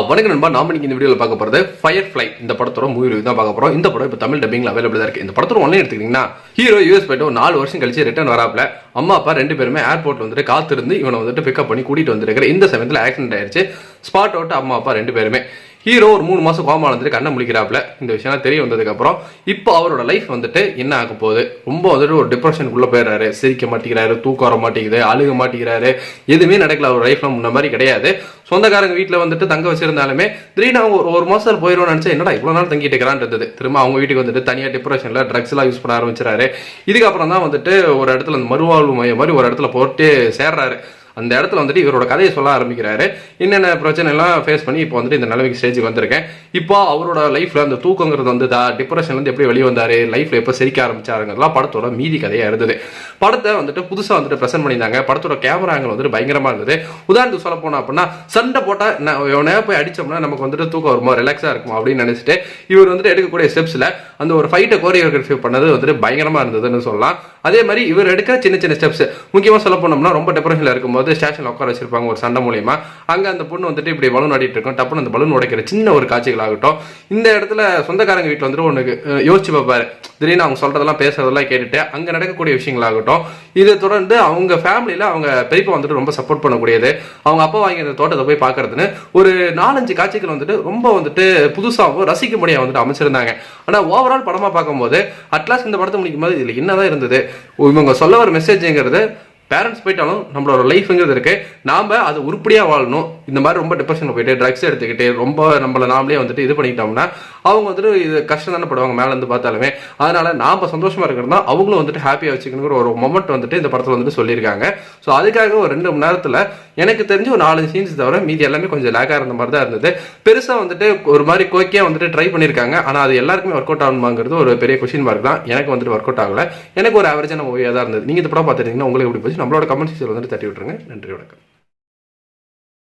வணக்கம் நண்பா, நாம இன்னைக்கு இந்த வீடியோல பார்க்க போறது ஃபயர் ஃப்ளை. இந்த படத்தோட மூவி ரிவ்யூ தான் பார்க்க போறோம். இந்த படம் இப்போ தமிழ் டப்பிங்ல அவைலபிளா இருக்கு. இந்த படத்தோட ஒன்லைன் எடுத்துக்கிட்டீங்கன்னா, ஹீரோ யூஎஸ் போயிட்டு ஒரு 4 வருஷம் கழிச்சு ரிட்டர்ன் வராப்ல. அம்மா அப்பா 2 பேருமே ஏர்போர்ட்ல வந்துட்டு காத்திருந்து இவனை வந்துட்டு பிக்கப் பண்ணி கூட்டிட்டு வந்திருக்கிற இந்த சமயத்தில் ஆக்சிடென்ட் ஆயிடுச்சு. ஸ்பாட் அவுட் அம்மா அப்பா 2 பேருமே. ஹீரோ ஒரு 3 மாசம் கோமா வந்துட்டு கண்ணை முழிக்கிறாப்ல. இந்த விஷயம் தெரிய வந்ததுக்கு அப்புறம் இப்போ அவரோட லைஃப் வந்துட்டு என்ன ஆக போகுது, ரொம்ப வந்துட்டு ஒரு டிப்ரெஷனுக்குள்ள போயிடுறாரு. சிரிக்க மாட்டேங்கிறாரு, தூக்கம் வர மாட்டேங்குது, அழுக மாட்டேங்கிறாரு, எதுவுமே நடக்கல. அவர் லைஃப்ல முன்ன மாதிரி கிடையாது. சொந்தக்காரங்க வீட்டில் வந்துட்டு தங்க வச்சிருந்தாலுமே திடீர்னு அவங்க ஒரு மாசம் போயிடுவோம்னு நினைச்சா என்னடா இவ்வளவு நாள் தங்கிட்டு இருக்கிறான் இருந்தது. திரும்ப அவங்க வீட்டுக்கு வந்துட்டு தனியா டிப்ரெஷன்ல ட்ரக்ஸ் எல்லாம் யூஸ் பண்ண ஆரம்பிச்சிடாரு. இதுக்கப்புறம் தான் வந்துட்டு ஒரு இடத்துல அந்த மறுவாழ்வு மையம் மாதிரி ஒரு இடத்துல போட்டு சேர்றாரு. அந்த இடத்துல வந்துட்டு இவரோட கதையை சொல்ல ஆரம்பிக்கிறாரு. என்னென்ன பிரச்சனை எல்லாம் ஃபேஸ் பண்ணி இப்போ வந்துட்டு இந்த நிலைமைக்கு ஸ்டேஜுக்கு வந்திருக்கேன். இப்போ அவரோட லைஃப்ல அந்த தூக்கங்கிறது வந்து டிப்ரெஷன்ல இருந்து எப்படி வெளியே வந்தாரு, லைஃப்ல எப்போ சிரிக்க ஆரம்பிச்சாருங்கிறதுலாம் படத்தோட மீதி கதையா இருந்தது. படத்தை வந்துட்டு புதுசா வந்துட்டு பிரசன்ட் பண்ணியிருந்தாங்க. படத்தோட கேமரா ஆங்கிள் வந்துட்டு பயங்கரமா இருந்தது. உதாரணத்துக்கு சொல்ல போனா அப்படின்னா, சண்டை போட்டா போய் அடிச்சோம்னா நமக்கு வந்துட்டு தூக்கம் வருமா, ரிலாக்ஸா இருக்குமா அப்படின்னு நினைச்சிட்டு இவர் வந்துட்டு எடுக்கக்கூடிய ஸ்டெப்ஸ்ல அந்த ஒரு ஃபைட்டை கோரியோகிராஃபி பண்ணது வந்துட்டு பயங்கரமா இருந்ததுன்னு சொல்லலாம். அதே மாதிரி இவர் எடுக்கிற சின்ன சின்ன ஸ்டெப்ஸ், முக்கியமா சொல்ல போனோம்னா ரொம்ப டிப்ரெஷன்ல இருக்கும்போது ஸ்டேஷன்ல உட்கார வச்சிருப்பாங்க ஒரு சண்டை மூலியமா. அங்க அந்த பொண்ணு வந்துட்டு இப்படி பலூன் ஆடிட்டு இருக்கும். டப்புன்னு அந்த பலூன் உடைக்கிற சின்ன ஒரு காட்சிகள் ஆகட்டும். இந்த இடத்துல சொந்தக்காரங்க வீட்டில் வந்துட்டு ஒன்று யோசிச்சு பார்ப்பாரு. திடீர்னு அவங்க சொல்றதெல்லாம் பேசுறதெல்லாம் கேட்டுட்டு அங்க நடக்கக்கூடிய விஷயங்கள் ஆகட்டும். இதை தொடர்ந்து அவங்க ஃபேமிலியில அவங்க பெரியப்பா வந்துட்டு ரொம்ப சப்போர்ட் பண்ணக்கூடியது. அவங்க அப்பா வாங்கி அந்த தோட்டத்தை போய் பார்க்கறதுன்னு ஒரு 4-5 காட்சிகள் வந்துட்டு ரொம்ப வந்துட்டு புதுசாகவும் ரசிக்கும்படியா வந்துட்டு அமைச்சிருந்தாங்க. ஆனா ஓவரால் படமா பார்க்கும்போது அட்லாஸ்ட் இந்த படத்தை முடிக்கும் போது இதுல என்னதான் இருந்தது, இவங்க சொல்ல வர மெசேஜ்ங்கிறது பேரண்ட்ஸ் போயிட்டாலும் நம்மளோட லைஃப்ங்கிறது இருக்கு, நாம அது உருப்படியா வாழணும். இந்த மாதிரி ரொம்ப டிப்ரெஷன்ல போயிட்டு ட்ரக்ஸ் எடுத்துக்கிட்டு ரொம்ப நம்மளை நாமளே வந்துட்டு இது பண்ணிக்கிட்டோம்னா அவங்க வந்துட்டு இது கஷ்டம் தானே படுவாங்க மேல இருந்து பார்த்தாலுமே. அதனால நாம சந்தோஷமா இருக்கிறதா அவங்களும் வந்துட்டு ஹாப்பியா வச்சுக்கணுங்கிற ஒரு மொமெண்ட் வந்துட்டு இந்த படத்துல வந்துட்டு சொல்லியிருக்காங்க. ஸோ அதுக்காக ஒரு 2 மணி நேரத்துல எனக்கு தெரிஞ்சு ஒரு 4 சீன்ஸ் தவிர மீதி எல்லாமே கொஞ்சம் லேக்கா இருந்த மாதிரி தான் இருந்தது. பெருசா வந்துட்டு ஒரு மாதிரி கோக்கியா வந்துட்டு ட்ரை பண்ணியிருக்காங்க. ஆனா அது எல்லாருக்குமே ஒர்க் அவுட் ஆகணுமாங்கிறது ஒரு பெரிய கொஸ்டின் மார்க் தான். எனக்கு வந்துட்டு ஒர்க் அவுட் ஆகல. எனக்கு ஒரு ஆவரேஜான மூவியா தான் இருந்தது. நீங்க இந்த படம் பார்த்துட்டீங்கன்னா உங்களுக்கு எப்படி போச்சு நம்மளோட கமெண்ட் செக்ஷன்ல வந்துட்டு தட்டி விட்டுருங்க. நன்றி, வணக்கம்.